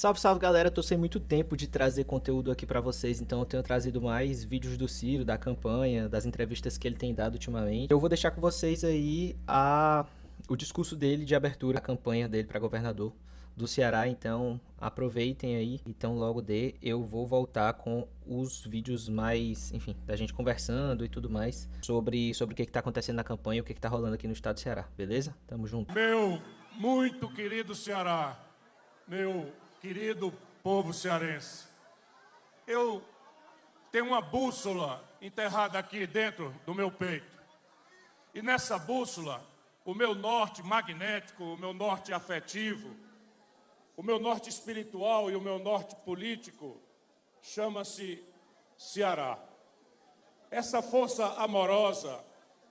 Salve, salve galera, tô sem muito tempo de trazer conteúdo aqui pra vocês, então eu tenho trazido mais vídeos do Ciro, da campanha, das entrevistas que ele tem dado ultimamente. Eu vou deixar com vocês aí o discurso dele de abertura, a campanha dele pra governador do Ceará, então aproveitem aí, então logo eu vou voltar com os vídeos mais, enfim, da gente conversando e tudo mais sobre o que tá acontecendo na campanha, o que tá rolando aqui no estado do Ceará, beleza? Tamo junto. Meu muito querido Ceará, meu querido povo cearense, eu tenho uma bússola enterrada aqui dentro do meu peito. E nessa bússola, o meu norte magnético, o meu norte afetivo, o meu norte espiritual e o meu norte político chama-se Ceará. Essa força amorosa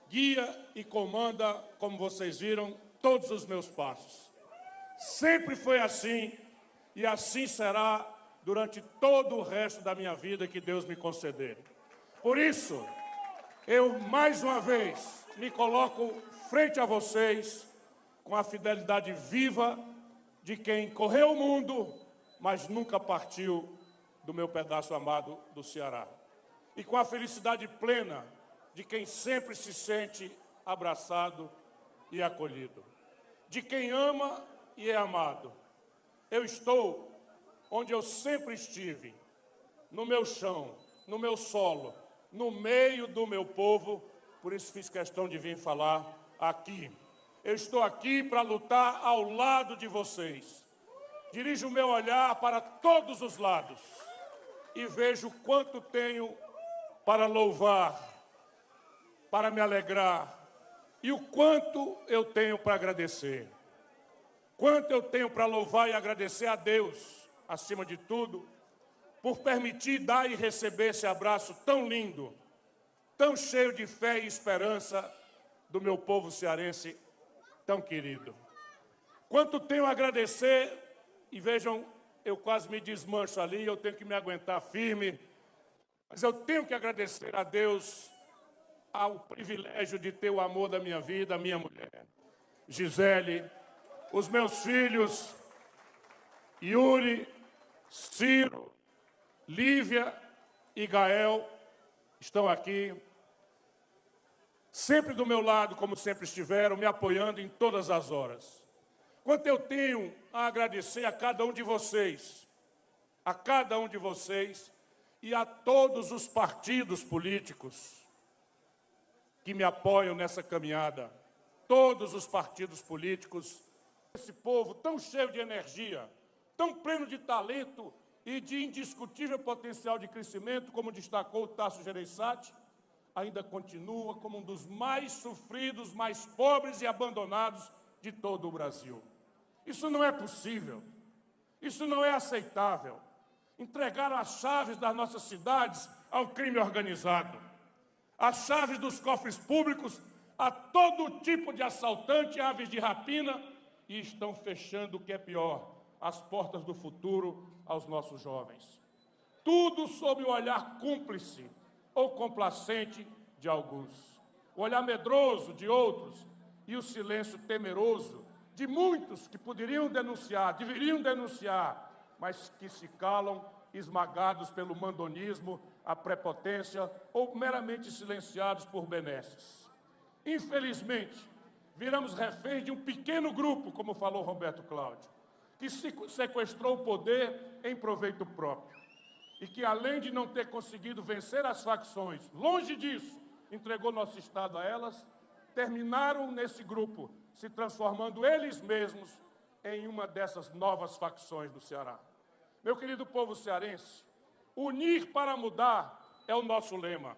guia e comanda, como vocês viram, todos os meus passos. Sempre foi assim e assim será durante todo o resto da minha vida que Deus me conceder. Por isso, eu mais uma vez me coloco frente a vocês com a fidelidade viva de quem correu o mundo, mas nunca partiu do meu pedaço amado do Ceará. E com a felicidade plena de quem sempre se sente abraçado e acolhido. De quem ama e é amado. Eu estou onde eu sempre estive, no meu chão, no meu solo, no meio do meu povo, por isso fiz questão de vir falar aqui. Eu estou aqui para lutar ao lado de vocês. Dirijo o meu olhar para todos os lados e vejo quanto tenho para louvar, para me alegrar, e o quanto eu tenho para agradecer. Quanto eu tenho para louvar e agradecer a Deus, acima de tudo, por permitir dar e receber esse abraço tão lindo, tão cheio de fé e esperança do meu povo cearense tão querido. Quanto tenho a agradecer, e vejam, eu quase me desmancho ali, eu tenho que me aguentar firme, mas eu tenho que agradecer a Deus ao privilégio de ter o amor da minha vida, a minha mulher, Gisele, os meus filhos, Yuri, Ciro, Lívia e Gael, estão aqui, sempre do meu lado, como sempre estiveram, me apoiando em todas as horas. Quanto eu tenho a agradecer a cada um de vocês, e a todos os partidos políticos que me apoiam nessa caminhada, todos os partidos políticos, esse povo tão cheio de energia, tão pleno de talento e de indiscutível potencial de crescimento, como destacou o Tasso Gereissati, ainda continua como um dos mais sofridos, mais pobres e abandonados de todo o Brasil. Isso não é possível, isso não é aceitável. Entregaram as chaves das nossas cidades ao crime organizado, as chaves dos cofres públicos a todo tipo de assaltante e aves de rapina, e estão fechando o que é pior, as portas do futuro aos nossos jovens. Tudo sob o olhar cúmplice ou complacente de alguns, o olhar medroso de outros e o silêncio temeroso de muitos que poderiam denunciar, deveriam denunciar, mas que se calam, esmagados pelo mandonismo, a prepotência ou meramente silenciados por benesses. Infelizmente, viramos reféns de um pequeno grupo, como falou Roberto Cláudio, que sequestrou o poder em proveito próprio e que, além de não ter conseguido vencer as facções, longe disso, entregou nosso Estado a elas, terminaram nesse grupo, se transformando eles mesmos em uma dessas novas facções do Ceará. Meu querido povo cearense, unir para mudar é o nosso lema.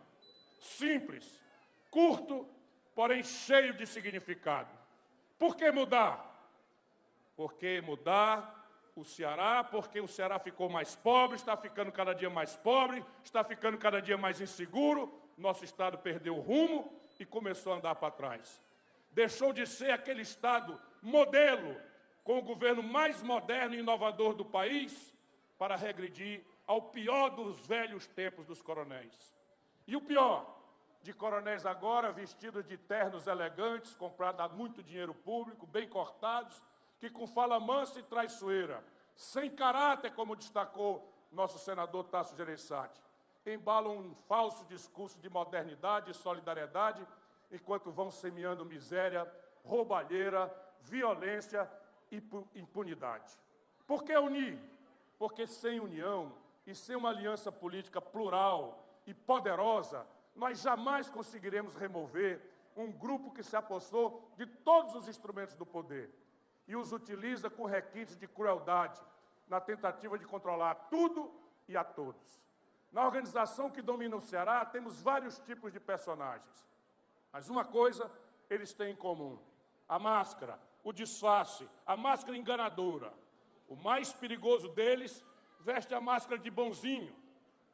Simples, curto, porém cheio de significado. Por que mudar? Porque mudar o Ceará, porque o Ceará ficou mais pobre, está ficando cada dia mais pobre, está ficando cada dia mais inseguro, nosso Estado perdeu o rumo e começou a andar para trás. Deixou de ser aquele Estado modelo, com o governo mais moderno e inovador do país, para regredir ao pior dos velhos tempos dos coronéis. E o pior, de coronéis agora vestidos de ternos elegantes, comprados a muito dinheiro público, bem cortados, que com fala mansa e traiçoeira sem caráter, como destacou nosso senador Tasso Gereissati. Embalam um falso discurso de modernidade e solidariedade, enquanto vão semeando miséria, roubalheira, violência e impunidade. Por que unir? Porque sem união e sem uma aliança política plural e poderosa, nós jamais conseguiremos remover um grupo que se apossou de todos os instrumentos do poder e os utiliza com requintes de crueldade, na tentativa de controlar tudo e a todos. Na organização que domina o Ceará, temos vários tipos de personagens. Mas uma coisa eles têm em comum: a máscara, o disfarce, a máscara enganadora. O mais perigoso deles veste a máscara de bonzinho,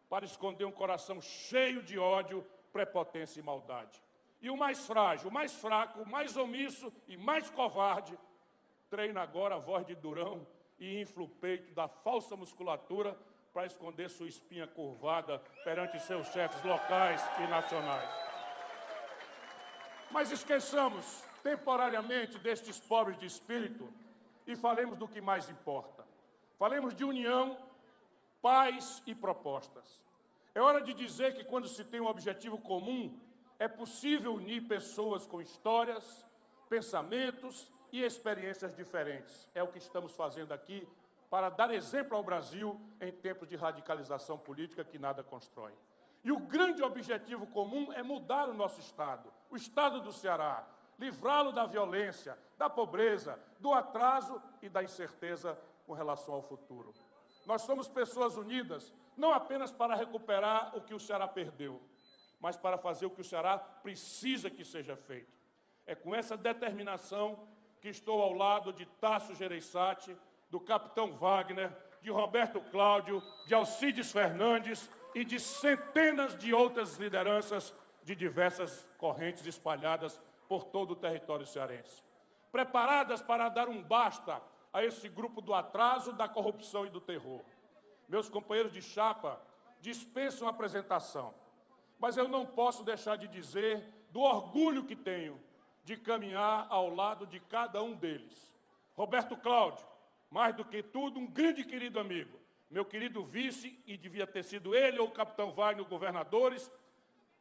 para esconder um coração cheio de ódio, prepotência e maldade. E o mais frágil, o mais fraco, o mais omisso e mais covarde, treina agora a voz de durão e infla o peito da falsa musculatura para esconder sua espinha curvada perante seus chefes locais e nacionais. Mas esqueçamos temporariamente destes pobres de espírito e falemos do que mais importa. Falemos de união, paz e propostas. É hora de dizer que quando se tem um objetivo comum, é possível unir pessoas com histórias, pensamentos e experiências diferentes. É o que estamos fazendo aqui para dar exemplo ao Brasil em tempos de radicalização política que nada constrói. E o grande objetivo comum é mudar o nosso Estado, o Estado do Ceará, livrá-lo da violência, da pobreza, do atraso e da incerteza com relação ao futuro. Nós somos pessoas unidas, não apenas para recuperar o que o Ceará perdeu, mas para fazer o que o Ceará precisa que seja feito. É com essa determinação que estou ao lado de Tasso Gereissati, do capitão Wagner, de Roberto Cláudio, de Alcides Fernandes e de centenas de outras lideranças de diversas correntes espalhadas por todo o território cearense. Preparadas para dar um basta a esse grupo do atraso, da corrupção e do terror. Meus companheiros de chapa dispensam a apresentação, mas eu não posso deixar de dizer do orgulho que tenho de caminhar ao lado de cada um deles. Roberto Cláudio, mais do que tudo, um grande e querido amigo, meu querido vice, e devia ter sido ele ou o capitão Wagner, governadores,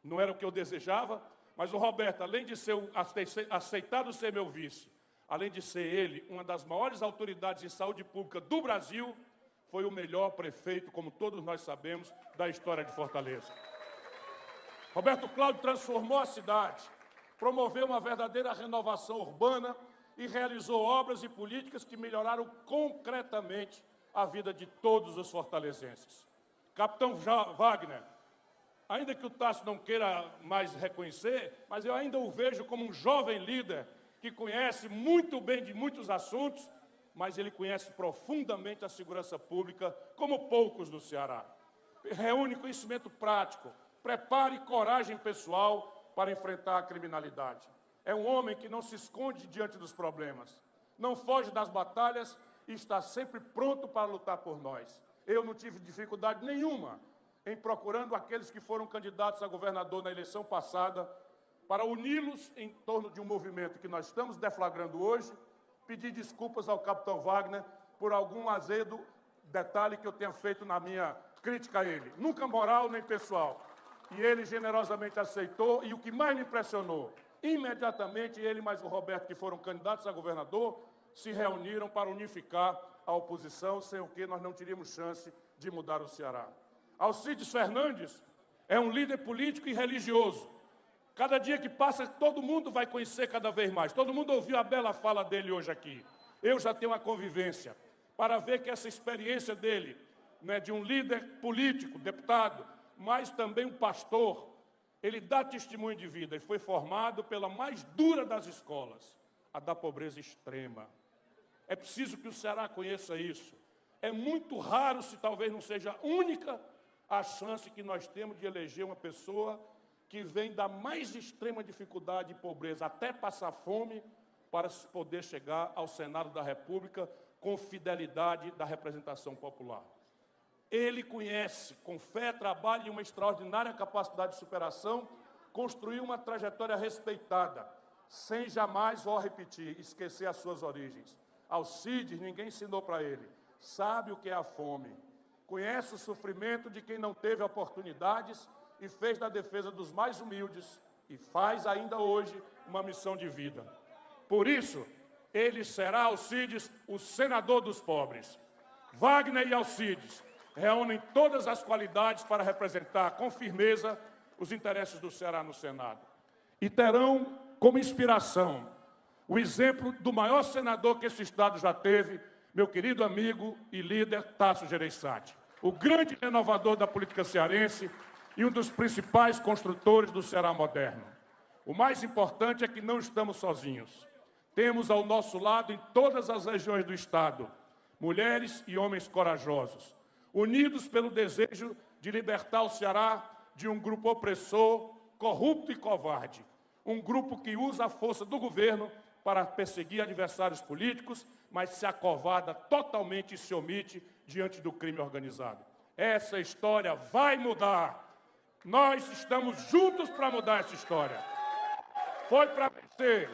não era o que eu desejava, mas o Roberto, além de ser aceitado ser meu vice, além de ser ele uma das maiores autoridades em saúde pública do Brasil, foi o melhor prefeito, como todos nós sabemos, da história de Fortaleza. Roberto Cláudio transformou a cidade, promoveu uma verdadeira renovação urbana e realizou obras e políticas que melhoraram concretamente a vida de todos os fortalezenses. Capitão Wagner, ainda que o Tasso não queira mais reconhecer, mas eu ainda o vejo como um jovem líder que conhece muito bem de muitos assuntos, mas ele conhece profundamente a segurança pública como poucos no Ceará. Reúne conhecimento prático, preparo e coragem pessoal para enfrentar a criminalidade. É um homem que não se esconde diante dos problemas, não foge das batalhas e está sempre pronto para lutar por nós. Eu não tive dificuldade nenhuma em procurando aqueles que foram candidatos a governador na eleição passada, para uni-los em torno de um movimento que nós estamos deflagrando hoje, pedir desculpas ao capitão Wagner por algum azedo detalhe que eu tenha feito na minha crítica a ele. Nunca moral nem pessoal. E ele generosamente aceitou, e o que mais me impressionou, imediatamente ele mais o Roberto, que foram candidatos a governador, se reuniram para unificar a oposição, sem o que nós não teríamos chance de mudar o Ceará. Alcides Fernandes é um líder político e religioso. Cada dia que passa, todo mundo vai conhecer cada vez mais. Todo mundo ouviu a bela fala dele hoje aqui. Eu já tenho uma convivência para ver que essa experiência dele, né, de um líder político, deputado, mas também um pastor, ele dá testemunho de vida e foi formado pela mais dura das escolas, a da pobreza extrema. É preciso que o Ceará conheça isso. É muito raro, se talvez não seja única, a chance que nós temos de eleger uma pessoa que vem da mais extrema dificuldade e pobreza, até passar fome, para poder chegar ao Senado da República com fidelidade da representação popular. Ele conhece, com fé, trabalho e uma extraordinária capacidade de superação, construiu uma trajetória respeitada, sem jamais, vou repetir, esquecer as suas origens. Alcides, ninguém ensinou para ele. sabe o que é a fome, conhece o sofrimento de quem não teve oportunidades e fez da defesa dos mais humildes e faz ainda hoje uma missão de vida. Por isso, ele será, Alcides, o senador dos pobres. Wagner e Alcides reúnem todas as qualidades para representar com firmeza os interesses do Ceará no Senado. E terão como inspiração o exemplo do maior senador que esse Estado já teve, meu querido amigo e líder Tasso Gereissati, o grande renovador da política cearense e um dos principais construtores do Ceará moderno. O mais importante é que não estamos sozinhos. Temos ao nosso lado, em todas as regiões do Estado, mulheres e homens corajosos, unidos pelo desejo de libertar o Ceará de um grupo opressor, corrupto e covarde, um grupo que usa a força do governo para perseguir adversários políticos, mas se acovarda totalmente e se omite diante do crime organizado. Essa história vai mudar. Nós estamos juntos para mudar essa história. Foi para vencer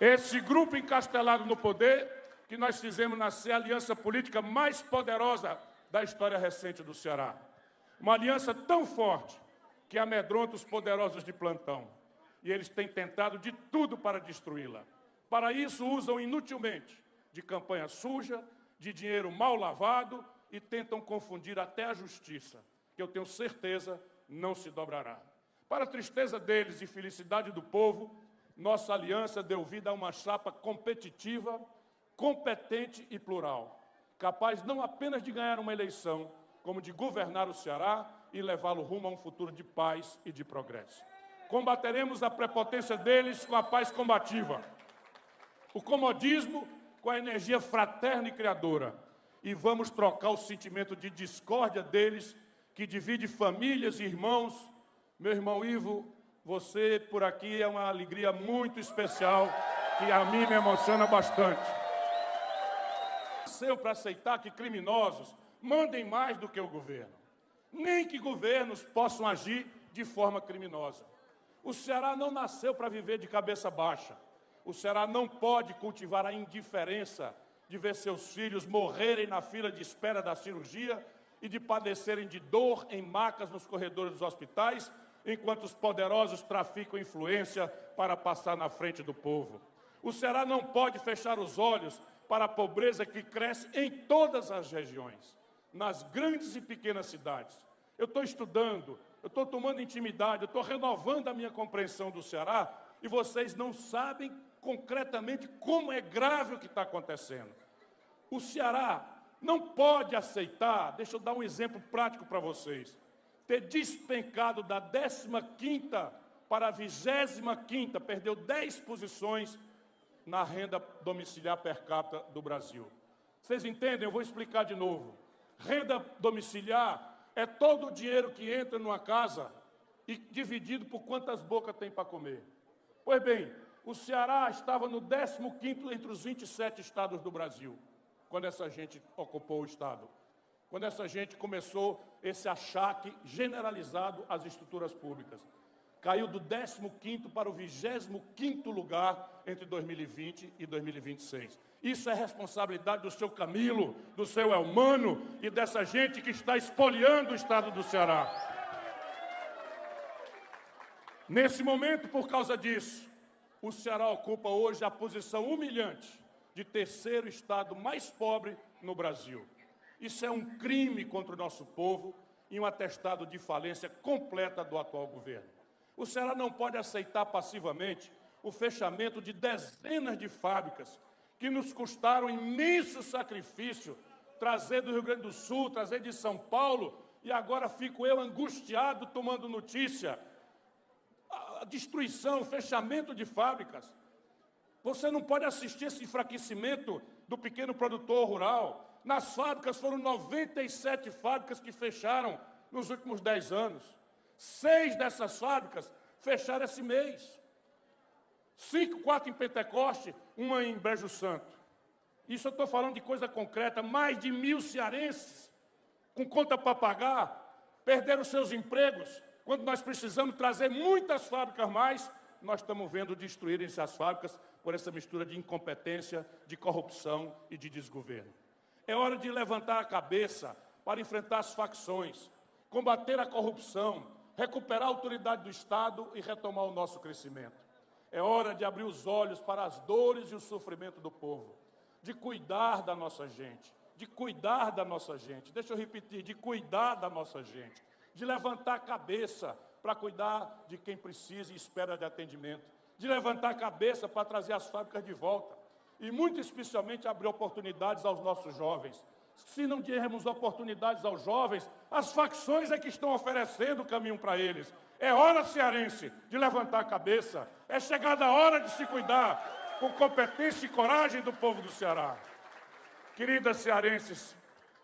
esse grupo encastelado no poder que nós fizemos nascer a aliança política mais poderosa da história recente do Ceará. Uma aliança tão forte que amedronta os poderosos de plantão. E eles têm tentado de tudo para destruí-la. Para isso, usam inutilmente de campanha suja, de dinheiro mal lavado e tentam confundir até a justiça, que eu tenho certeza não se dobrará. Para a tristeza deles e felicidade do povo, nossa aliança deu vida a uma chapa competitiva, competente e plural, capaz não apenas de ganhar uma eleição, como de governar o Ceará e levá-lo rumo a um futuro de paz e de progresso. Combateremos a prepotência deles com a paz combativa, o comodismo com a energia fraterna e criadora, e vamos trocar o sentimento de discórdia deles, que divide famílias e irmãos. Meu irmão Ivo, você por aqui é uma alegria muito especial, que a mim me emociona bastante. Nasceu para aceitar que criminosos mandem mais do que o governo, nem que governos possam agir de forma criminosa. O Ceará não nasceu para viver de cabeça baixa. O Ceará não pode cultivar a indiferença de ver seus filhos morrerem na fila de espera da cirurgia e de padecerem de dor em macas nos corredores dos hospitais, enquanto os poderosos traficam influência para passar na frente do povo. O Ceará não pode fechar os olhos para a pobreza que cresce em todas as regiões, nas grandes e pequenas cidades. Eu estou estudando, eu estou tomando intimidade, eu estou renovando a minha compreensão do Ceará, e vocês não sabem concretamente como é grave o que está acontecendo. O Ceará não pode aceitar, deixa eu dar um exemplo prático para vocês, ter despencado da 15ª para a 25ª, perdeu 10 posições na renda domiciliar per capita do Brasil. Vocês entendem? Eu vou explicar de novo. Renda domiciliar é todo o dinheiro que entra numa casa e dividido por quantas bocas tem para comer. Pois bem, o Ceará estava no 15º entre os 27 estados do Brasil, quando essa gente ocupou o estado. Quando essa gente começou esse achaque generalizado às estruturas públicas. Caiu do 15º para o 25º lugar entre 2020 e 2026. Isso é responsabilidade do seu Camilo, do seu Elmano e dessa gente que está espoliando o estado do Ceará. Nesse momento, por causa disso, o Ceará ocupa hoje a posição humilhante de terceiro estado mais pobre no Brasil. Isso é um crime contra o nosso povo e um atestado de falência completa do atual governo. O Ceará não pode aceitar passivamente o fechamento de dezenas de fábricas que nos custaram imenso sacrifício, trazer do Rio Grande do Sul, trazer de São Paulo, e agora fico eu angustiado tomando notícia. A destruição, o fechamento de fábricas. Você não pode assistir esse enfraquecimento do pequeno produtor rural. Nas fábricas, foram 97 fábricas que fecharam nos últimos 10 anos. 6 dessas fábricas fecharam esse mês. 4 em Pentecoste, uma em Brejo Santo. Isso eu estou falando de coisa concreta. Mais de 1.000 cearenses, com conta para pagar, perderam seus empregos. Quando nós precisamos trazer muitas fábricas mais, nós estamos vendo destruírem-se as fábricas por essa mistura de incompetência, de corrupção e de desgoverno. É hora de levantar a cabeça para enfrentar as facções, combater a corrupção, recuperar a autoridade do Estado e retomar o nosso crescimento. É hora de abrir os olhos para as dores e o sofrimento do povo, de cuidar da nossa gente, deixa eu repetir, de cuidar da nossa gente, de levantar a cabeça para cuidar de quem precisa e espera de atendimento, de levantar a cabeça para trazer as fábricas de volta e, muito especialmente, abrir oportunidades aos nossos jovens. Se não dermos oportunidades aos jovens, as facções é que estão oferecendo o caminho para eles. É hora, cearense, de levantar a cabeça. É chegada a hora de se cuidar com competência e coragem do povo do Ceará. Queridas cearenses,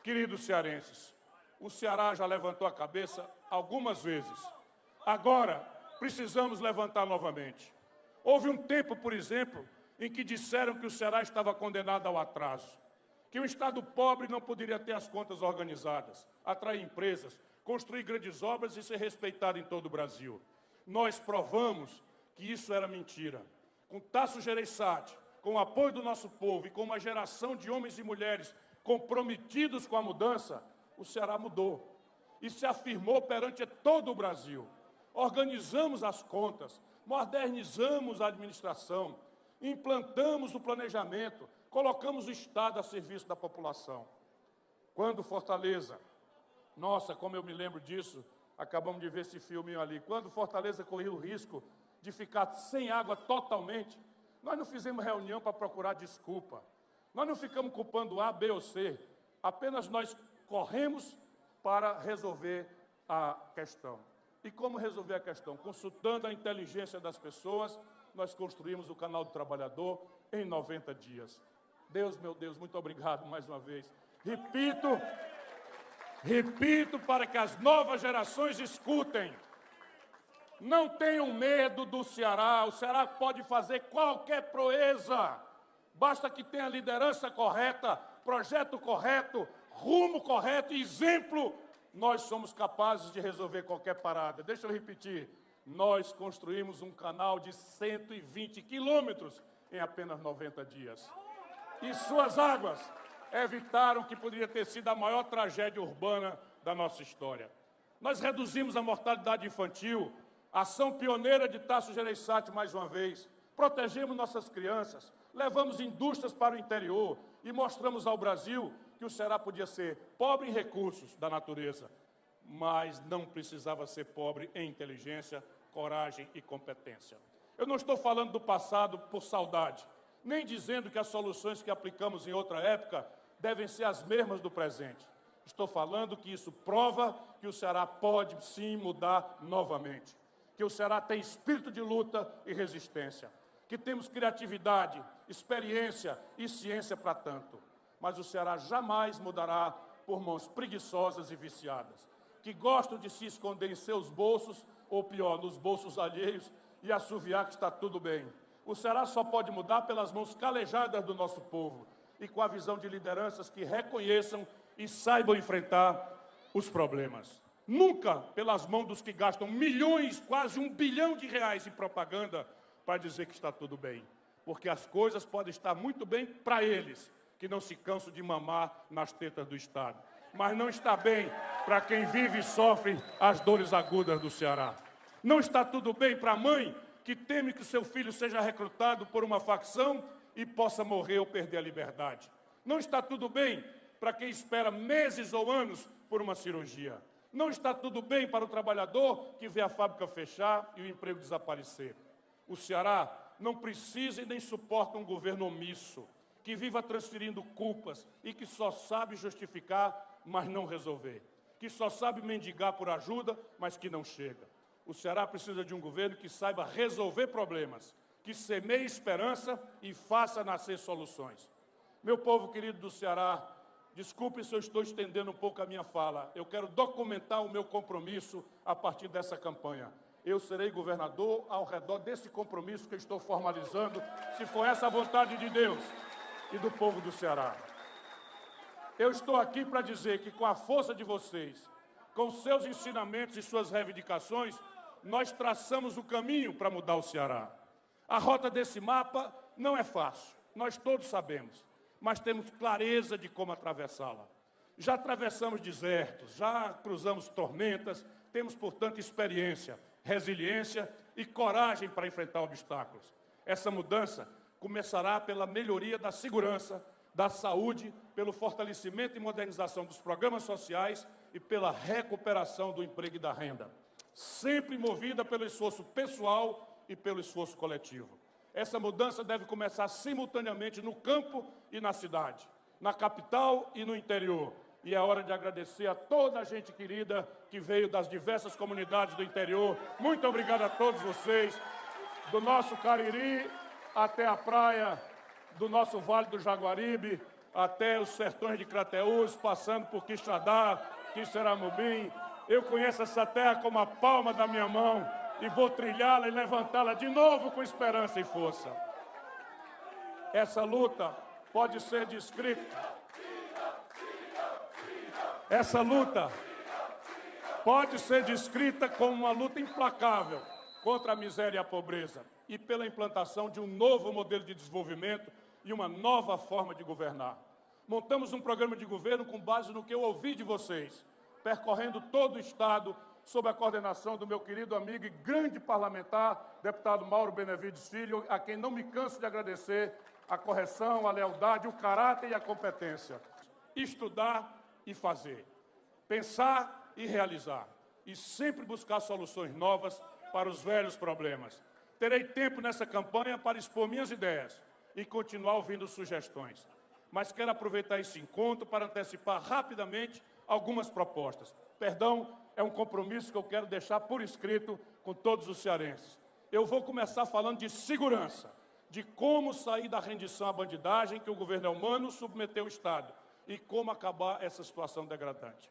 queridos cearenses, o Ceará já levantou a cabeça algumas vezes. Agora, precisamos levantar novamente. Houve um tempo, por exemplo, em que disseram que o Ceará estava condenado ao atraso, que um Estado pobre não poderia ter as contas organizadas, atrair empresas, construir grandes obras e ser respeitado em todo o Brasil. Nós provamos que isso era mentira. Com Tasso Gereissati, com o apoio do nosso povo e com uma geração de homens e mulheres comprometidos com a mudança, o Ceará mudou e se afirmou perante todo o Brasil. Organizamos as contas, modernizamos a administração, implantamos o planejamento, colocamos o Estado a serviço da população. Quando Fortaleza, nossa, como eu me lembro disso, acabamos de ver esse filminho ali, quando Fortaleza corria o risco de ficar sem água totalmente, nós não fizemos reunião para procurar desculpa, nós não ficamos culpando A, B ou C, apenas nós corremos para resolver a questão. E como resolver a questão? Consultando a inteligência das pessoas, nós construímos o Canal do Trabalhador em 90 dias. Deus, meu Deus, muito obrigado mais uma vez. Repito para que as novas gerações escutem. Não tenham medo do Ceará. O Ceará pode fazer qualquer proeza. Basta que tenha a liderança correta, projeto correto, rumo correto e exemplo. Nós somos capazes de resolver qualquer parada. Deixa eu repetir. Nós construímos um canal de 120 quilômetros em apenas 90 dias. E suas águas evitaram que poderia ter sido a maior tragédia urbana da nossa história. Nós reduzimos a mortalidade infantil, ação pioneira de Tasso Gereissati mais uma vez. Protegemos nossas crianças, levamos indústrias para o interior e mostramos ao Brasil que o Ceará podia ser pobre em recursos da natureza, mas não precisava ser pobre em inteligência, coragem e competência. Eu não estou falando do passado por saudade, nem dizendo que as soluções que aplicamos em outra época devem ser as mesmas do presente. Estou falando que isso prova que o Ceará pode sim mudar novamente, que o Ceará tem espírito de luta e resistência, que temos criatividade, experiência e ciência para tanto. Mas o Ceará jamais mudará por mãos preguiçosas e viciadas, que gostam de se esconder em seus bolsos, ou pior, nos bolsos alheios, e assoviar que está tudo bem. O Ceará só pode mudar pelas mãos calejadas do nosso povo e com a visão de lideranças que reconheçam e saibam enfrentar os problemas. Nunca pelas mãos dos que gastam milhões, quase R$1 bilhão em propaganda para dizer que está tudo bem. Porque as coisas podem estar muito bem para eles, que não se cansam de mamar nas tetas do Estado. Mas não está bem para quem vive e sofre as dores agudas do Ceará. Não está tudo bem para a mãe que teme que o seu filho seja recrutado por uma facção e possa morrer ou perder a liberdade. Não está tudo bem para quem espera meses ou anos por uma cirurgia. Não está tudo bem para o trabalhador que vê a fábrica fechar e o emprego desaparecer. O Ceará não precisa e nem suporta um governo omisso, que viva transferindo culpas e que só sabe justificar, mas não resolver. Que só sabe mendigar por ajuda, mas que não chega. O Ceará precisa de um governo que saiba resolver problemas, que semeie esperança e faça nascer soluções. Meu povo querido do Ceará, desculpe se eu estou estendendo um pouco a minha fala. Eu quero documentar o meu compromisso a partir dessa campanha. Eu serei governador ao redor desse compromisso que eu estou formalizando, se for essa a vontade de Deus e do povo do Ceará. Eu estou aqui para dizer que com a força de vocês, com seus ensinamentos e suas reivindicações, nós traçamos o caminho para mudar o Ceará. A rota desse mapa não é fácil, nós todos sabemos, mas temos clareza de como atravessá-la. Já atravessamos desertos, já cruzamos tormentas, temos, portanto, experiência, resiliência e coragem para enfrentar obstáculos. Essa mudança começará pela melhoria da segurança, da saúde, pelo fortalecimento e modernização dos programas sociais e pela recuperação do emprego e da renda, sempre movida pelo esforço pessoal e pelo esforço coletivo. Essa mudança deve começar simultaneamente no campo e na cidade, na capital e no interior. E é hora de agradecer a toda a gente querida que veio das diversas comunidades do interior. Muito obrigado a todos vocês, do nosso Cariri até a praia do nosso Vale do Jaguaribe, até os sertões de Crateús, passando por Quixadá, Quixeramobim. Eu conheço essa terra como a palma da minha mão e vou trilhá-la e levantá-la de novo com esperança e força. Essa luta pode ser descrita. Essa luta pode ser descrita como uma luta implacável contra a miséria e a pobreza e pela implantação de um novo modelo de desenvolvimento e uma nova forma de governar. Montamos um programa de governo com base no que eu ouvi de vocês, percorrendo todo o Estado, sob a coordenação do meu querido amigo e grande parlamentar, deputado Mauro Benevides Filho, a quem não me canso de agradecer a correção, a lealdade, o caráter e a competência. Estudar e fazer, pensar e realizar, e sempre buscar soluções novas para os velhos problemas. Terei tempo nessa campanha para expor minhas ideias e continuar ouvindo sugestões. Mas quero aproveitar esse encontro para antecipar rapidamente algumas propostas. Perdão, é um compromisso que eu quero deixar por escrito com todos os cearenses. Eu vou começar falando de segurança, de como sair da rendição à bandidagem que o governo humano submeteu o Estado e como acabar essa situação degradante.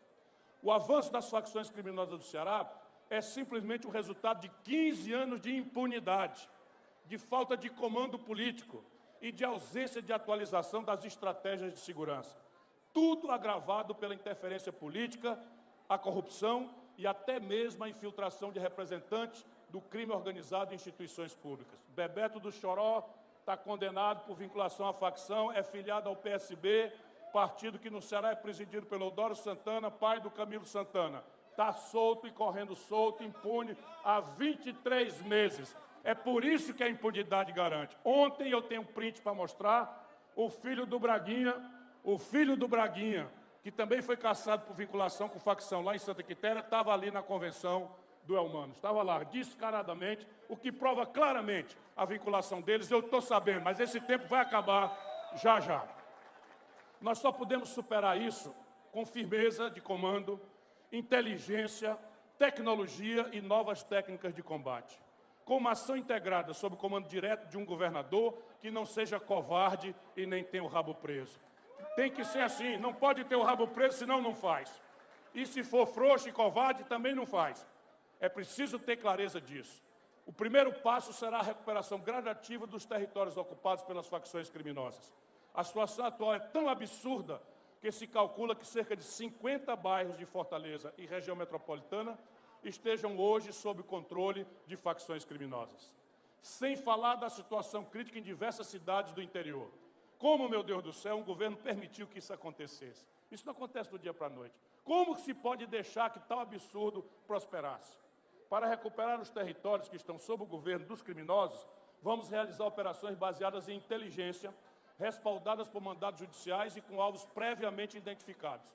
O avanço das facções criminosas do Ceará é simplesmente o resultado de 15 anos de impunidade, de falta de comando político e de ausência de atualização das estratégias de segurança. Tudo agravado pela interferência política, a corrupção e até mesmo a infiltração de representantes do crime organizado em instituições públicas. Bebeto do Choró está condenado por vinculação à facção, é filiado ao PSB, partido que no Ceará é presidido pelo Eudoro Santana, pai do Camilo Santana. Está solto e correndo solto, impune, há 23 meses. É por isso que a impunidade garante. Ontem eu tenho um print para mostrar, o filho do Braguinha, que também foi caçado por vinculação com facção lá em Santa Quitéria, estava ali na convenção do Elmano. Estava lá, descaradamente, o que prova claramente a vinculação deles. Eu estou sabendo, mas esse tempo vai acabar já já. Nós só podemos superar isso com firmeza de comando, inteligência, tecnologia e novas técnicas de combate. Com uma ação integrada sob o comando direto de um governador que não seja covarde e nem tenha o rabo preso. Tem que ser assim, não pode ter o rabo preso, senão não faz. E se for frouxo e covarde, também não faz. É preciso ter clareza disso. O primeiro passo será a recuperação gradativa dos territórios ocupados pelas facções criminosas. A situação atual é tão absurda que se calcula que cerca de 50 bairros de Fortaleza e região metropolitana estejam hoje sob o controle de facções criminosas. Sem falar da situação crítica em diversas cidades do interior. Como, meu Deus do céu, um governo permitiu que isso acontecesse? Isso não acontece do dia para a noite. Como se pode deixar que tal absurdo prosperasse? Para recuperar os territórios que estão sob o governo dos criminosos, vamos realizar operações baseadas em inteligência, respaldadas por mandados judiciais e com alvos previamente identificados.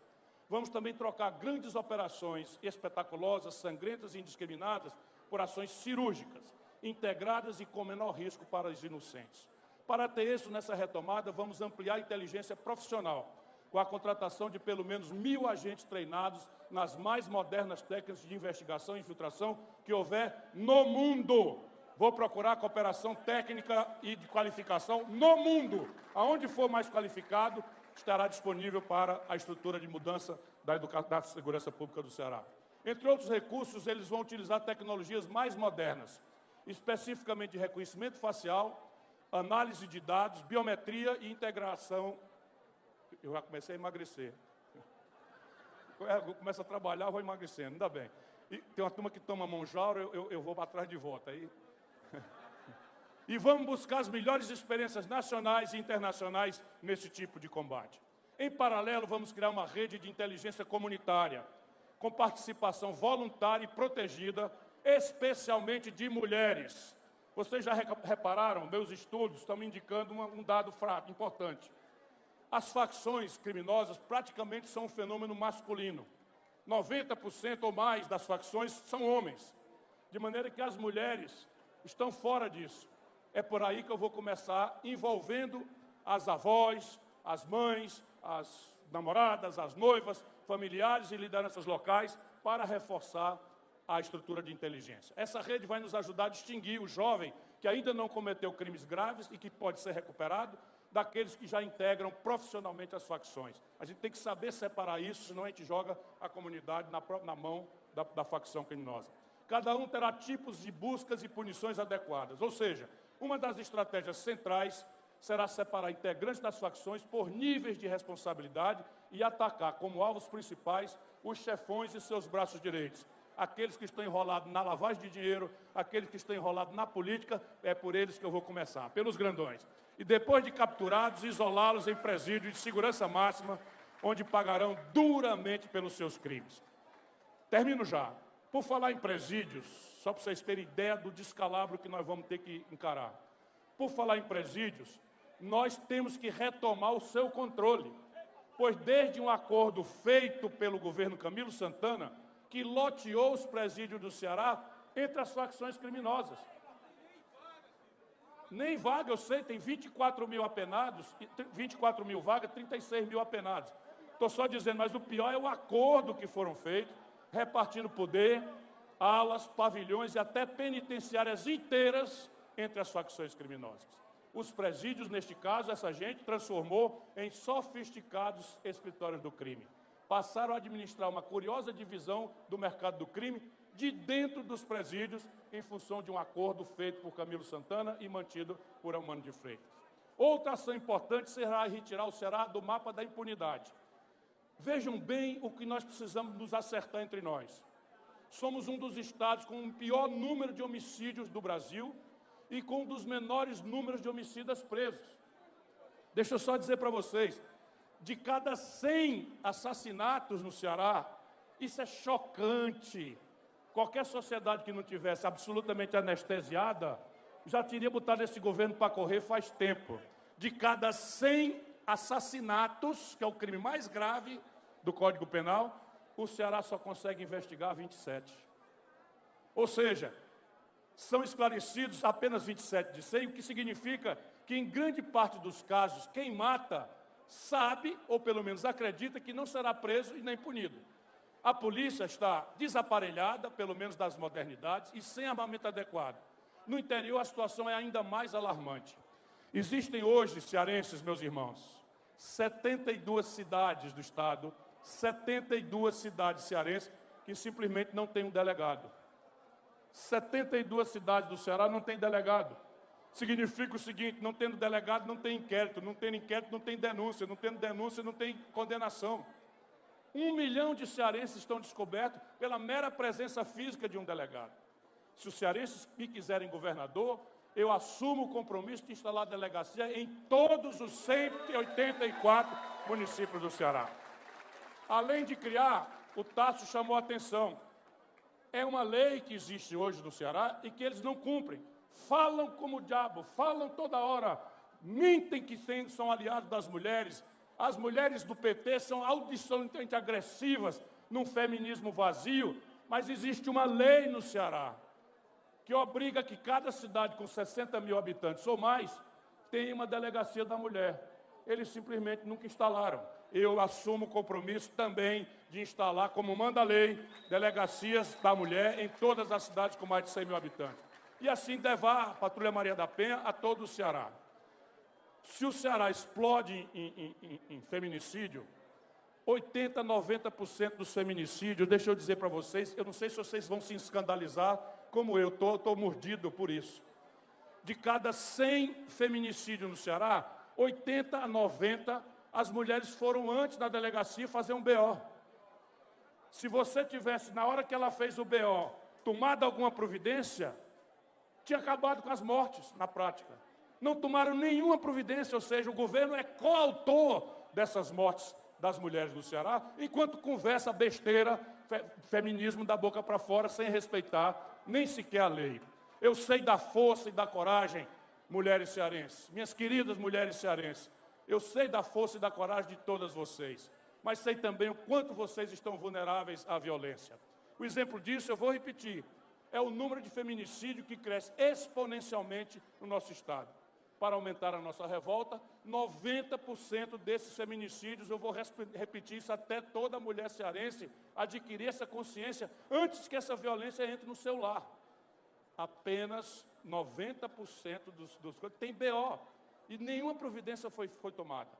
Vamos também trocar grandes operações espetaculosas, sangrentas e indiscriminadas por ações cirúrgicas, integradas e com menor risco para os inocentes. Para ter isso nessa retomada, vamos ampliar a inteligência profissional, com a contratação de pelo menos 1.000 agentes treinados nas mais modernas técnicas de investigação e infiltração que houver no mundo. Vou procurar cooperação técnica e de qualificação no mundo. Aonde for mais qualificado, estará disponível para a estrutura de mudança da segurança pública do Ceará. Entre outros recursos, eles vão utilizar tecnologias mais modernas, especificamente de reconhecimento facial, análise de dados, biometria e integração. Eu já comecei a emagrecer. Eu começo a trabalhar, vou emagrecendo, ainda bem. E tem uma turma que toma monjauro, eu vou para trás de volta. Aí. E vamos buscar as melhores experiências nacionais e internacionais nesse tipo de combate. Em paralelo, vamos criar uma rede de inteligência comunitária, com participação voluntária e protegida, especialmente de mulheres. Vocês já repararam, meus estudos estão me indicando um dado importante. As facções criminosas praticamente são um fenômeno masculino. 90% ou mais das facções são homens, de maneira que as mulheres estão fora disso. É por aí que eu vou começar envolvendo as avós, as mães, as namoradas, as noivas, familiares e lideranças locais para reforçar a estrutura de inteligência. Essa rede vai nos ajudar a distinguir o jovem que ainda não cometeu crimes graves e que pode ser recuperado daqueles que já integram profissionalmente as facções. A gente tem que saber separar isso, senão a gente joga a comunidade na mão da facção criminosa. Cada um terá tipos de buscas e punições adequadas, ou seja, uma das estratégias centrais será separar integrantes das facções por níveis de responsabilidade e atacar como alvos principais os chefões e seus braços direitos. Aqueles que estão enrolados na lavagem de dinheiro, aqueles que estão enrolados na política, é por eles que eu vou começar, pelos grandões. E depois de capturados, isolá-los em presídio de segurança máxima, onde pagarão duramente pelos seus crimes. Termino já. Por falar em presídios, só para vocês terem ideia do descalabro que nós vamos ter que encarar. Por falar em presídios, nós temos que retomar o seu controle, pois desde um acordo feito pelo governo Camilo Santana, que loteou os presídios do Ceará entre as facções criminosas. Nem vaga, eu sei, tem 24 mil apenados, 24 mil vagas, 36 mil apenados. Estou só dizendo, mas o pior é o acordo que foram feitos, repartindo poder, alas, pavilhões e até penitenciárias inteiras entre as facções criminosas. Os presídios, neste caso, essa gente transformou em sofisticados escritórios do crime. Passaram a administrar uma curiosa divisão do mercado do crime de dentro dos presídios, em função de um acordo feito por Camilo Santana e mantido por Eumano de Freitas. Outra ação importante será retirar o Ceará do mapa da impunidade. Vejam bem o que nós precisamos nos acertar entre nós. Somos um dos estados com o pior número de homicídios do Brasil e com um dos menores números de homicidas presos. Deixa eu só dizer para vocês, de cada 100 assassinatos no Ceará, isso é chocante. Qualquer sociedade que não tivesse absolutamente anestesiada, já teria botado esse governo para correr faz tempo. De cada 100 assassinatos, que é o crime mais grave do Código Penal, o Ceará só consegue investigar 27. Ou seja, são esclarecidos apenas 27 de 100, o que significa que, em grande parte dos casos, quem mata sabe, ou pelo menos acredita, que não será preso e nem punido. A polícia está desaparelhada, pelo menos das modernidades, e sem armamento adequado. No interior, a situação é ainda mais alarmante. Existem hoje, cearenses, meus irmãos, 72 cidades do estado, 72 cidades cearenses que simplesmente não têm um delegado. 72 cidades do Ceará não têm delegado. Significa o seguinte, não tendo delegado, não tem inquérito, não tendo inquérito, não tem denúncia, não tendo denúncia, não tem condenação. 1 milhão de cearenses estão descobertos pela mera presença física de um delegado. Se os cearenses me quiserem governador, eu assumo o compromisso de instalar delegacia em todos os 184 municípios do Ceará. Além de criar, o Tasso chamou a atenção. É uma lei que existe hoje no Ceará e que eles não cumprem. Falam como o diabo, falam toda hora, mentem que são aliados das mulheres. As mulheres do PT são audicionalmente agressivas num feminismo vazio, mas existe uma lei no Ceará que obriga que cada cidade com 60 mil habitantes ou mais tenha uma delegacia da mulher. Eles simplesmente nunca instalaram. Eu assumo o compromisso também de instalar, como manda a lei, delegacias da mulher em todas as cidades com mais de 100 mil habitantes. E assim levar a Patrulha Maria da Penha a todo o Ceará. Se o Ceará explode em feminicídio, 80%, 90% dos feminicídios, deixa eu dizer para vocês, eu não sei se vocês vão se escandalizar, como eu estou mordido por isso. De cada 100 feminicídios no Ceará, 80 a 90, as mulheres foram antes da delegacia fazer um BO. Se você tivesse, na hora que ela fez o BO, tomado alguma providência, tinha acabado com as mortes na prática. Não tomaram nenhuma providência, ou seja, o governo é coautor dessas mortes das mulheres do Ceará, enquanto conversa besteira, feminismo da boca para fora, sem respeitar nem sequer a lei. Eu sei da força e da coragem, mulheres cearenses, minhas queridas mulheres cearenses, eu sei da força e da coragem de todas vocês, mas sei também o quanto vocês estão vulneráveis à violência. O exemplo disso, eu vou repetir, é o número de feminicídio que cresce exponencialmente no nosso estado. Para aumentar a nossa revolta, 90% desses feminicídios, eu vou repetir isso até toda mulher cearense adquirir essa consciência antes que essa violência entre no seu lar. Apenas 90% dos coisas tem BO e nenhuma providência foi tomada.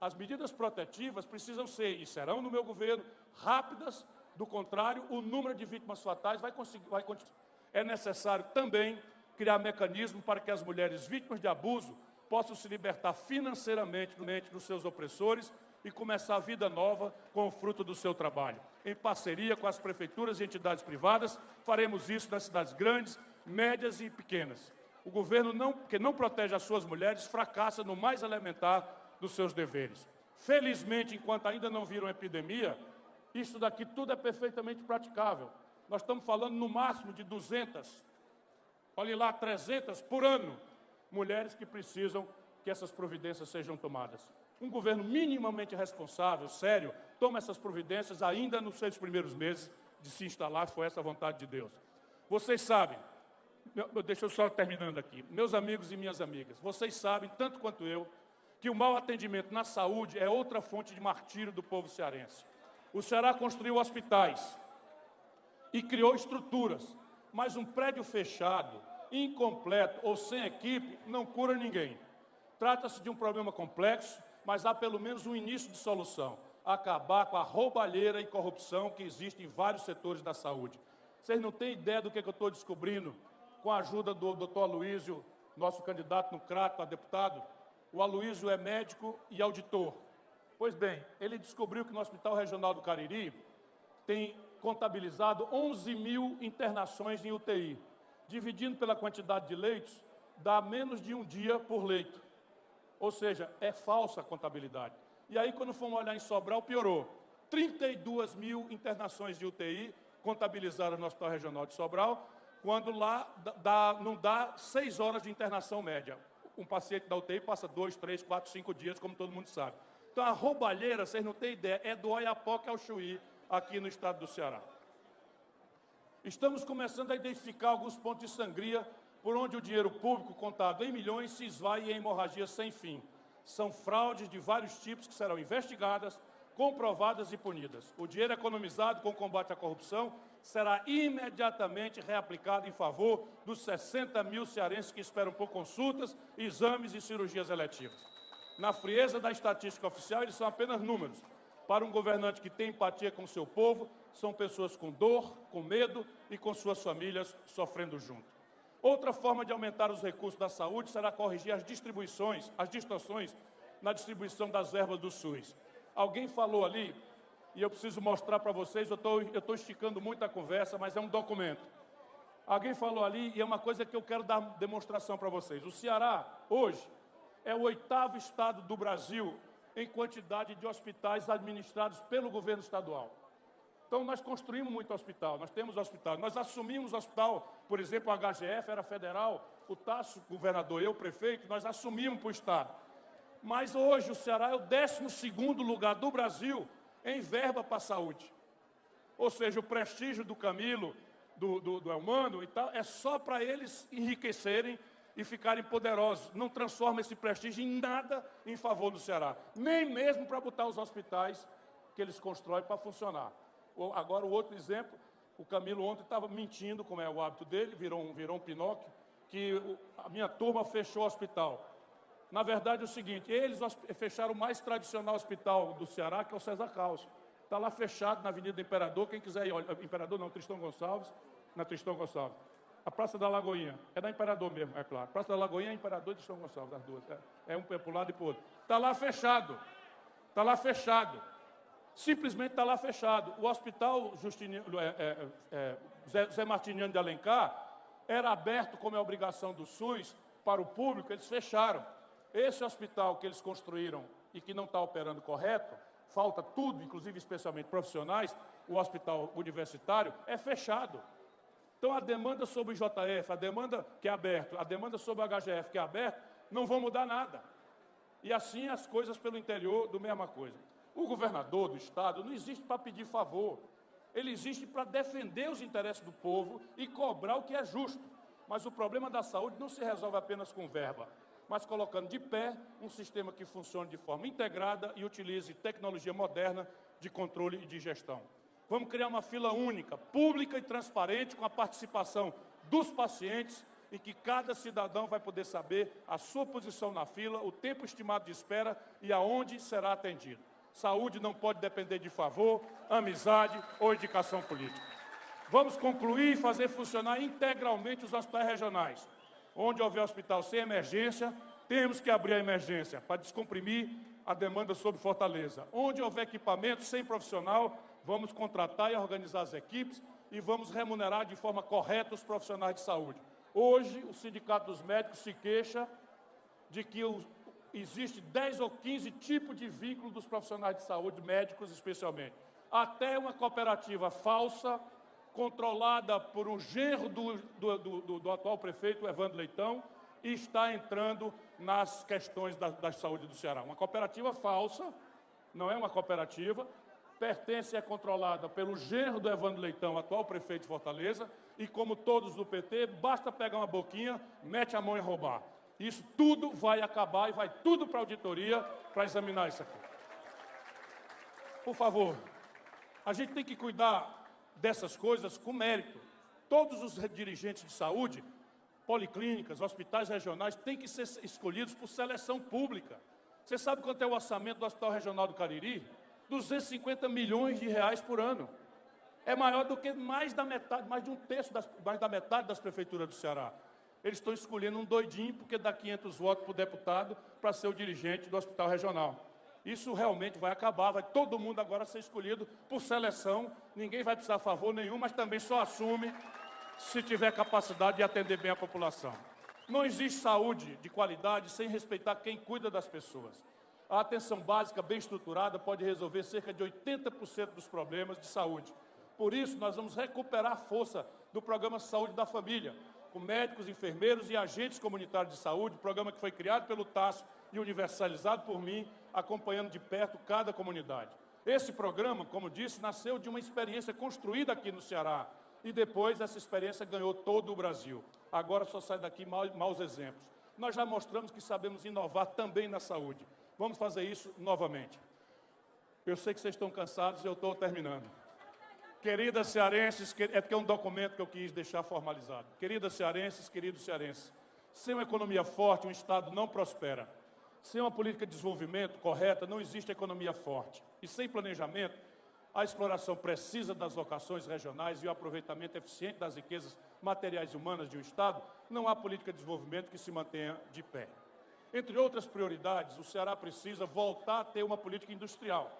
As medidas protetivas precisam ser, e serão no meu governo, rápidas, do contrário, o número de vítimas fatais vai continuar. É necessário também criar mecanismos para que as mulheres vítimas de abuso possam se libertar financeiramente dos seus opressores e começar a vida nova com o fruto do seu trabalho. Em parceria com as prefeituras e entidades privadas, faremos isso nas cidades grandes, médias e pequenas. O governo que não protege as suas mulheres fracassa no mais elementar dos seus deveres. Felizmente, enquanto ainda não viram epidemia, isso daqui tudo é perfeitamente praticável. Nós estamos falando no máximo de 200, olhe lá, 300 por ano, mulheres que precisam que essas providências sejam tomadas. Um governo minimamente responsável, sério, toma essas providências ainda nos seus primeiros meses de se instalar, foi essa a vontade de Deus. Vocês sabem, deixa eu só terminando aqui, meus amigos e minhas amigas, vocês sabem, tanto quanto eu, que o mau atendimento na saúde é outra fonte de martírio do povo cearense. O Ceará construiu hospitais e criou estruturas, mas um prédio fechado, incompleto ou sem equipe não cura ninguém. Trata-se de um problema complexo, mas há pelo menos um início de solução: acabar com a roubalheira e corrupção que existe em vários setores da saúde. Vocês não têm ideia do que eu estou descobrindo com a ajuda do doutor Aloísio, nosso candidato no Crato a deputado. O Aloísio é médico e auditor. Pois bem, ele descobriu que no Hospital Regional do Cariri tem contabilizado 11 mil internações em UTI. Dividindo pela quantidade de leitos, dá menos de um dia por leito. Ou seja, é falsa a contabilidade. E aí, quando fomos olhar em Sobral, piorou. 32 mil internações de UTI contabilizadas no Hospital Regional de Sobral, quando lá não dá 6 horas de internação média. Um paciente da UTI passa 2, 3, 4, 5 dias, como todo mundo sabe. Então, a roubalheira, vocês não têm ideia, é do Oiapoque ao Chuí, aqui no estado do Ceará. Estamos começando a identificar alguns pontos de sangria por onde o dinheiro público contado em milhões se esvai em hemorragias sem fim. São fraudes de vários tipos que serão investigadas, comprovadas e punidas. O dinheiro economizado com o combate à corrupção será imediatamente reaplicado em favor dos 60 mil cearenses que esperam por consultas, exames e cirurgias eletivas. Na frieza da estatística oficial, eles são apenas números. Para um governante que tem empatia com o seu povo, são pessoas com dor, com medo e com suas famílias sofrendo junto. Outra forma de aumentar os recursos da saúde será corrigir as distorções na distribuição das verbas do SUS. Alguém falou ali, e eu preciso mostrar para vocês, eu estou esticando muito a conversa, mas é um documento. Alguém falou ali, e é uma coisa que eu quero dar demonstração para vocês. O Ceará, hoje, é o 8º estado do Brasil em quantidade de hospitais administrados pelo governo estadual. Então, nós construímos muito hospital, nós temos hospital. Nós assumimos hospital, por exemplo, o HGF era federal, o Tasso, governador, eu, prefeito, nós assumimos para o estado. Mas hoje o Ceará é o 12º lugar do Brasil em verba para a saúde. Ou seja, o prestígio do Camilo, do Elmano e tal, é só para eles enriquecerem e ficarem poderosos. Não transforma esse prestígio em nada em favor do Ceará. Nem mesmo para botar os hospitais que eles constroem para funcionar. Agora, o outro exemplo, o Camilo ontem estava mentindo, como é o hábito dele, virou um Pinóquio, que a minha turma fechou o hospital. Na verdade, é o seguinte, eles fecharam o mais tradicional hospital do Ceará, que é o César Caos. Está lá fechado na Avenida Imperador, quem quiser ir, olha, Imperador não, Tristão Gonçalves, na Tristão Gonçalves. A Praça da Lagoinha, é da Imperador mesmo, é claro. Praça da Lagoinha é Imperador e Tristão Gonçalves, as duas. É um para o lado e para o outro. Está lá fechado, está lá fechado. Simplesmente está lá fechado. O hospital Zé Martiniano de Alencar era aberto como é obrigação do SUS para o público, eles fecharam. Esse hospital que eles construíram e que não está operando correto, falta tudo, inclusive especialmente profissionais, o hospital universitário, é fechado. Então a demanda sobre o IJF, a demanda que é aberto, a demanda sobre o HGF que é aberto, não vão mudar nada. E assim as coisas pelo interior do mesma coisa. O governador do estado não existe para pedir favor, ele existe para defender os interesses do povo e cobrar o que é justo. Mas o problema da saúde não se resolve apenas com verba, mas colocando de pé um sistema que funcione de forma integrada e utilize tecnologia moderna de controle e de gestão. Vamos criar uma fila única, pública e transparente, com a participação dos pacientes, em que cada cidadão vai poder saber a sua posição na fila, o tempo estimado de espera e aonde será atendido. Saúde não pode depender de favor, amizade ou indicação política. Vamos concluir e fazer funcionar integralmente os hospitais regionais. Onde houver hospital sem emergência, temos que abrir a emergência para descomprimir a demanda sobre Fortaleza. Onde houver equipamento sem profissional, vamos contratar e organizar as equipes e vamos remunerar de forma correta os profissionais de saúde. Hoje, o Sindicato dos Médicos se queixa de que existe 10 ou 15 tipos de vínculo dos profissionais de saúde, médicos especialmente. Até uma cooperativa falsa, controlada por um genro do atual prefeito, Evandro Leitão, e está entrando nas questões da saúde do Ceará. Uma cooperativa falsa, não é uma cooperativa, pertence e é controlada pelo genro do Evandro Leitão, atual prefeito de Fortaleza, e como todos do PT, basta pegar uma boquinha, mete a mão e roubar. Isso tudo vai acabar e vai tudo para a auditoria para examinar isso aqui. Por favor, a gente tem que cuidar dessas coisas com mérito. Todos os dirigentes de saúde, policlínicas, hospitais regionais, têm que ser escolhidos por seleção pública. Você sabe quanto é o orçamento do Hospital Regional do Cariri? 250 milhões de reais por ano. É maior do que mais da metade das prefeituras do Ceará. Eles estão escolhendo um doidinho porque dá 500 votos para o deputado para ser o dirigente do Hospital Regional. Isso realmente vai acabar, vai todo mundo agora ser escolhido por seleção, ninguém vai precisar favor nenhum, mas também só assume se tiver capacidade de atender bem a população. Não existe saúde de qualidade sem respeitar quem cuida das pessoas. A atenção básica bem estruturada pode resolver cerca de 80% dos problemas de saúde. Por isso, nós vamos recuperar a força do Programa Saúde da Família, com médicos, enfermeiros e agentes comunitários de saúde, programa que foi criado pelo Tasso e universalizado por mim, acompanhando de perto cada comunidade. Esse programa, como disse, nasceu de uma experiência construída aqui no Ceará, e depois essa experiência ganhou todo o Brasil. Agora só sai daqui maus exemplos. Nós já mostramos que sabemos inovar também na saúde. Vamos fazer isso novamente. Eu sei que vocês estão cansados e eu estou terminando. Queridas cearenses, é porque é um documento que eu quis deixar formalizado. Queridas cearenses, queridos cearenses, sem uma economia forte, um Estado não prospera. Sem uma política de desenvolvimento correta, não existe economia forte. E sem planejamento, a exploração precisa das vocações regionais e o aproveitamento eficiente das riquezas materiais e humanas de um Estado, não há política de desenvolvimento que se mantenha de pé. Entre outras prioridades, o Ceará precisa voltar a ter uma política industrial.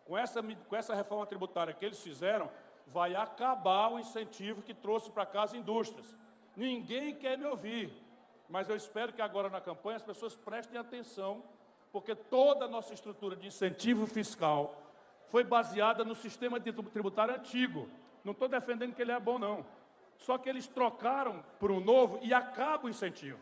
Com essa reforma tributária que eles fizeram, vai acabar o incentivo que trouxe para cá as indústrias. Ninguém quer me ouvir, mas eu espero que agora na campanha as pessoas prestem atenção, porque toda a nossa estrutura de incentivo fiscal foi baseada no sistema tributário antigo. Não estou defendendo que ele é bom, não. Só que eles trocaram por um novo e acaba o incentivo.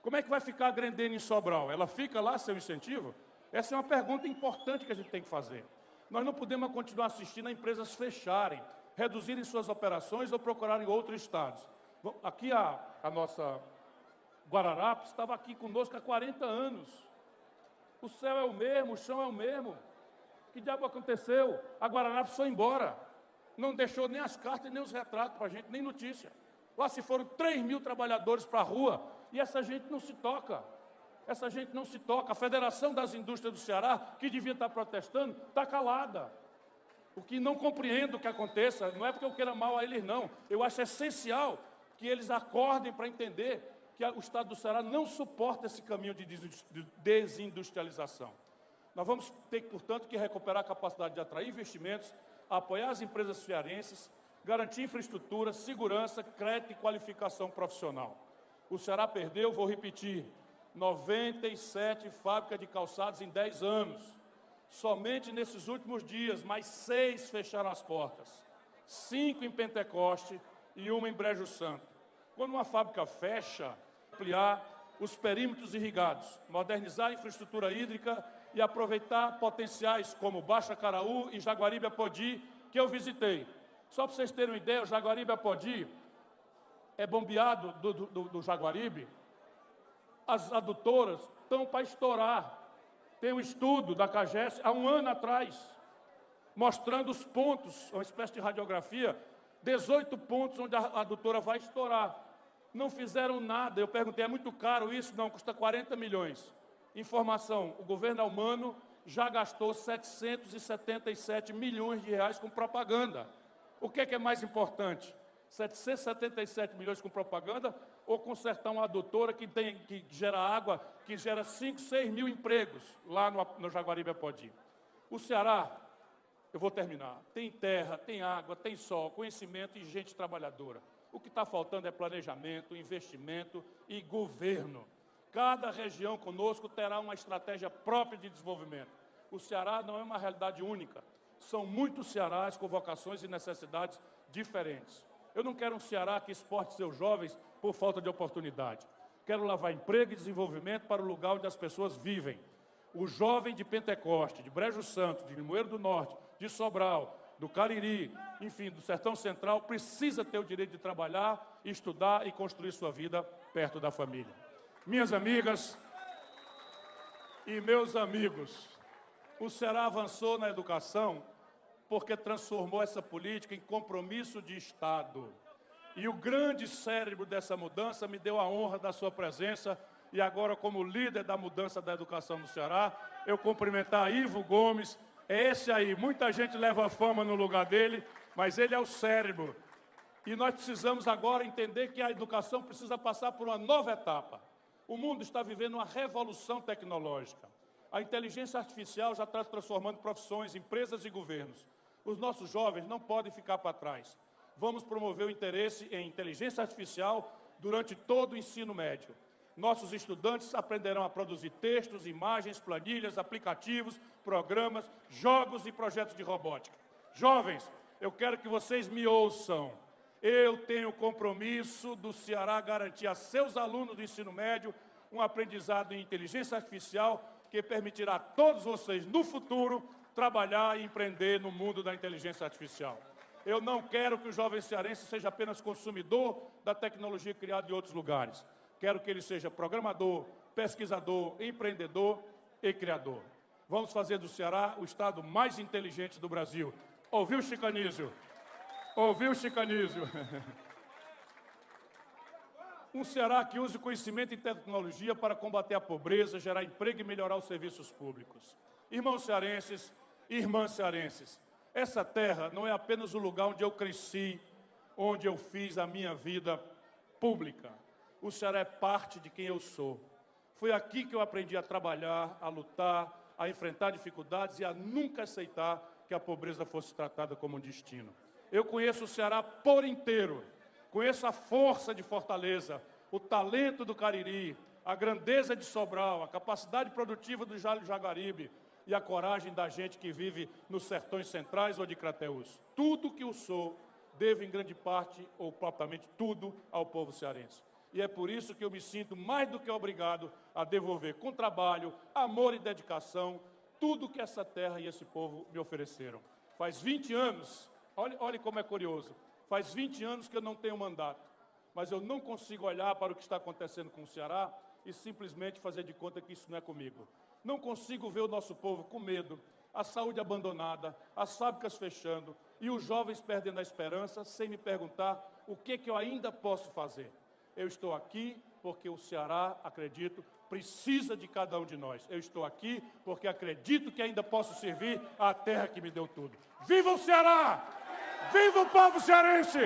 Como é que vai ficar a Grendene em Sobral? Ela fica lá, seu incentivo? Essa é uma pergunta importante que a gente tem que fazer. Nós não podemos continuar assistindo a empresas fecharem, reduzirem suas operações ou procurarem outros estados. Aqui a nossa Guararapes estava aqui conosco há 40 anos. O céu é o mesmo, o chão é o mesmo. Que diabo aconteceu? A Guararapes foi embora. Não deixou nem as cartas, nem os retratos para a gente, nem notícia. Lá se foram 3 mil trabalhadores para a rua e essa gente não se toca. Essa gente não se toca. A Federação das Indústrias do Ceará, que devia estar protestando, está calada. O que não compreendo que aconteça, não é porque eu queira mal a eles, não. Eu acho essencial que eles acordem para entender que o Estado do Ceará não suporta esse caminho de desindustrialização. Nós vamos ter, portanto, que recuperar a capacidade de atrair investimentos, apoiar as empresas cearenses, garantir infraestrutura, segurança, crédito e qualificação profissional. O Ceará perdeu, vou repetir, 97 fábricas de calçados em 10 anos. Somente nesses últimos dias, mais 6 fecharam as portas. 5 em Pentecoste e 1 em Brejo Santo. Quando uma fábrica fecha, ampliar os perímetros irrigados, modernizar a infraestrutura hídrica e aproveitar potenciais como Baixa Caraú e Jaguaribe-Apodi, que eu visitei. Só para vocês terem uma ideia, o Jaguaribe-Apodi é bombeado do Jaguaribe. As adutoras estão para estourar. Tem um estudo da CAGES há um ano atrás, mostrando os pontos, uma espécie de radiografia, 18 pontos onde a adutora vai estourar. Não fizeram nada. Eu perguntei, é muito caro isso? Não, custa 40 milhões. Informação, o governo Elmano já gastou 777 milhões de reais com propaganda. O que é mais importante? 777 milhões com propaganda ou consertar uma adutora que gera água, que gera 5, 6 mil empregos lá no Jaguaribe-Apodi? O Ceará, eu vou terminar, tem terra, tem água, tem sol, conhecimento e gente trabalhadora. O que está faltando é planejamento, investimento e governo. Cada região conosco terá uma estratégia própria de desenvolvimento. O Ceará não é uma realidade única. São muitos Cearás com vocações e necessidades diferentes. Eu não quero um Ceará que exporte seus jovens por falta de oportunidade. Quero levar emprego e desenvolvimento para o lugar onde as pessoas vivem. O jovem de Pentecoste, de Brejo Santo, de Limoeiro do Norte, de Sobral, do Cariri, enfim, do Sertão Central, precisa ter o direito de trabalhar, estudar e construir sua vida perto da família. Minhas amigas e meus amigos, o Ceará avançou na educação porque transformou essa política em compromisso de Estado. E o grande cérebro dessa mudança me deu a honra da sua presença e agora, como líder da mudança da educação no Ceará, eu cumprimentar Ivo Gomes. É esse aí, muita gente leva a fama no lugar dele, mas ele é o cérebro. E nós precisamos agora entender que a educação precisa passar por uma nova etapa. O mundo está vivendo uma revolução tecnológica. A inteligência artificial já está transformando profissões, empresas e governos. Os nossos jovens não podem ficar para trás. Vamos promover o interesse em inteligência artificial durante todo o ensino médio. Nossos estudantes aprenderão a produzir textos, imagens, planilhas, aplicativos, programas, jogos e projetos de robótica. Jovens, eu quero que vocês me ouçam. Eu tenho o compromisso do Ceará garantir a seus alunos do ensino médio um aprendizado em inteligência artificial que permitirá a todos vocês, no futuro, trabalhar e empreender no mundo da inteligência artificial. Eu não quero que o jovem cearense seja apenas consumidor da tecnologia criada em outros lugares. Quero que ele seja programador, pesquisador, empreendedor e criador. Vamos fazer do Ceará o estado mais inteligente do Brasil. Ouviu, Chicanísio? Ouviu, Chicanísio? Um Ceará que use conhecimento e tecnologia para combater a pobreza, gerar emprego e melhorar os serviços públicos. Irmãos cearenses, irmãs cearenses, essa terra não é apenas o lugar onde eu cresci, onde eu fiz a minha vida pública. O Ceará é parte de quem eu sou. Foi aqui que eu aprendi a trabalhar, a lutar, a enfrentar dificuldades e a nunca aceitar que a pobreza fosse tratada como um destino. Eu conheço o Ceará por inteiro. Conheço a força de Fortaleza, o talento do Cariri, a grandeza de Sobral, a capacidade produtiva do Jaguaribe e a coragem da gente que vive nos sertões centrais ou de Crateús. Tudo que eu sou, devo em grande parte, ou propriamente tudo, ao povo cearense. E é por isso que eu me sinto mais do que obrigado a devolver com trabalho, amor e dedicação, tudo que essa terra e esse povo me ofereceram. Faz 20 anos, olhe como é curioso, faz 20 anos que eu não tenho mandato, mas eu não consigo olhar para o que está acontecendo com o Ceará e simplesmente fazer de conta que isso não é comigo. Não consigo ver o nosso povo com medo, a saúde abandonada, as fábricas fechando e os jovens perdendo a esperança sem me perguntar o que eu ainda posso fazer. Eu estou aqui porque o Ceará, acredito, precisa de cada um de nós. Eu estou aqui porque acredito que ainda posso servir à terra que me deu tudo. Viva o Ceará! Viva o povo cearense!